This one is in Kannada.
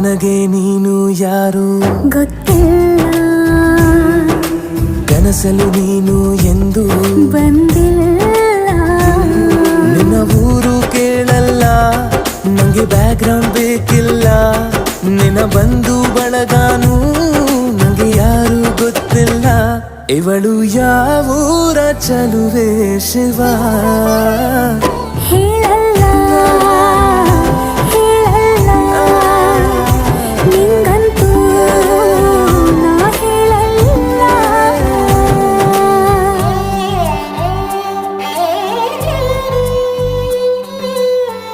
ನನಗೆ ನೀನು ಯಾರು ಗೊತ್ತಿಲ್ಲ, ಕನಸಲು ನೀನು ಎಂದು ಬಂದಿಲ್ಲ. ನಿನ್ನ ಊರು ಕೇಳಲ್ಲ, ನಂಗೆ ಬ್ಯಾಕ್ಗ್ರೌಂಡ್ ಬೇಕಿಲ್ಲ. ನಿನ್ನ ಬಂಧು ಬಳಗಾನು ನಂಗೆ ಯಾರು ಗೊತ್ತಿಲ್ಲ. ಇವಳು ಯಾವೂರ ಚಲುವೆ ಶಿವ ಹೇಳಲ್ಲ